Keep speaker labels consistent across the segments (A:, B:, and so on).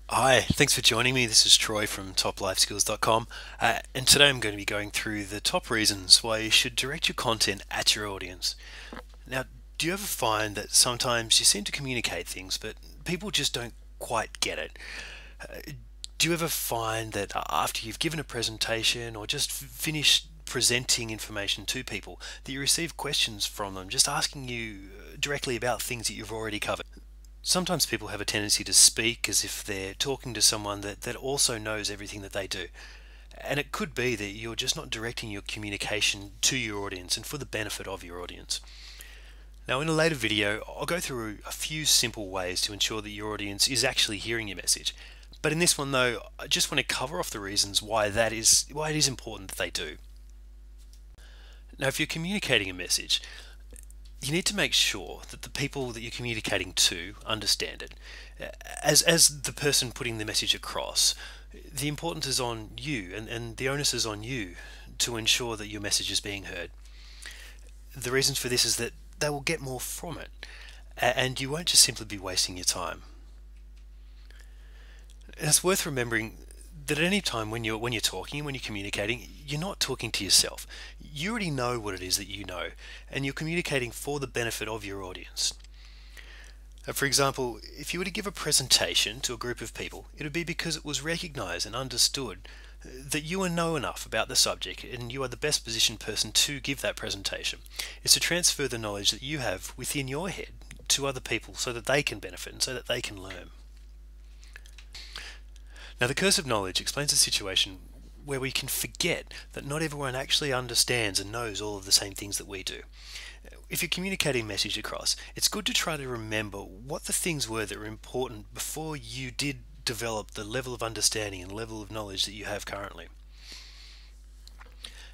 A: Hi, thanks for joining me. This is Troy from toplifeskills.com, and today I'm going to be going through the top reasons why you should direct your content at your audience. Now, do you ever find that sometimes you seem to communicate things, but people just don't quite get it? Do you ever find that after you've given a presentation or just finished presenting information to people, that you receive questions from them just asking you directly about things that you've already covered? Sometimes people have a tendency to speak as if they're talking to someone that also knows everything that they do. And it could be that you're just not directing your communication to your audience and for the benefit of your audience. Now, in a later video, I'll go through a few simple ways to ensure that your audience is actually hearing your message. But in this one, though, I just want to cover off the reasons why it is important that they do. Now, if you're communicating a message, you need to make sure that the people that you're communicating to understand it. As the person putting the message across, the importance is on you, and the onus is on you to ensure that your message is being heard. The reasons for this is that they will get more from it, and you won't just simply be wasting your time. And it's worth remembering that at any time when you're talking, when you're communicating, you're not talking to yourself. You already know what it is that you know, and you're communicating for the benefit of your audience. For example, if you were to give a presentation to a group of people, it would be because it was recognized and understood that you know enough about the subject and you are the best positioned person to give that presentation. It's to transfer the knowledge that you have within your head to other people so that they can benefit and so that they can learn. Now, the curse of knowledge explains a situation where we can forget that not everyone actually understands and knows all of the same things that we do. If you're communicating a message across, it's good to try to remember what the things were that were important before you did develop the level of understanding and level of knowledge that you have currently.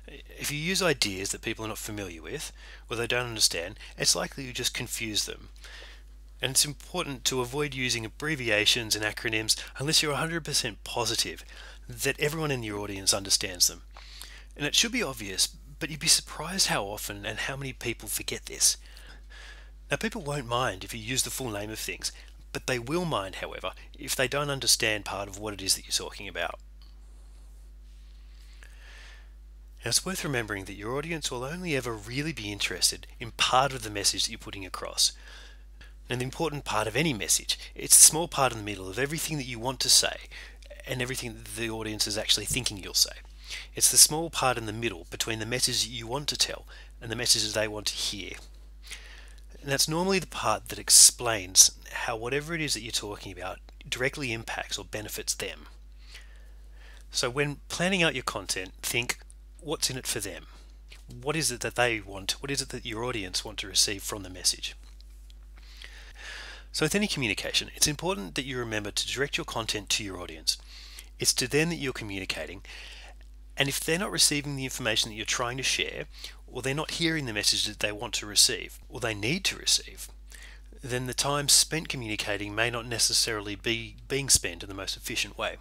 A: If you use ideas that people are not familiar with or they don't understand, it's likely you just confuse them. And it's important to avoid using abbreviations and acronyms unless you're 100% positive that everyone in your audience understands them. And it should be obvious, but you'd be surprised how often and how many people forget this. Now, people won't mind if you use the full name of things, but they will mind, however, if they don't understand part of what it is that you're talking about. Now, it's worth remembering that your audience will only ever really be interested in part of the message that you're putting across. And the important part of any message, it's the small part in the middle of everything that you want to say and everything that the audience is actually thinking you'll say. It's the small part in the middle between the message that you want to tell and the messages they want to hear. And that's normally the part that explains how whatever it is that you're talking about directly impacts or benefits them. So when planning out your content, think, what's in it for them? What is it that they want? What is it that your audience want to receive from the message? So with any communication, it's important that you remember to direct your content to your audience. It's to them that you're communicating, and if they're not receiving the information that you're trying to share, or they're not hearing the message that they want to receive, or they need to receive, then the time spent communicating may not necessarily be being spent in the most efficient way.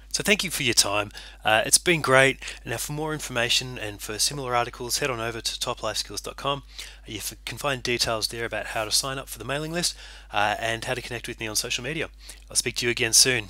A: So thank you for your time. It's been great. Now for more information and for similar articles, head on over to toplifeskills.com. You can find details there about how to sign up for the mailing list and how to connect with me on social media. I'll speak to you again soon.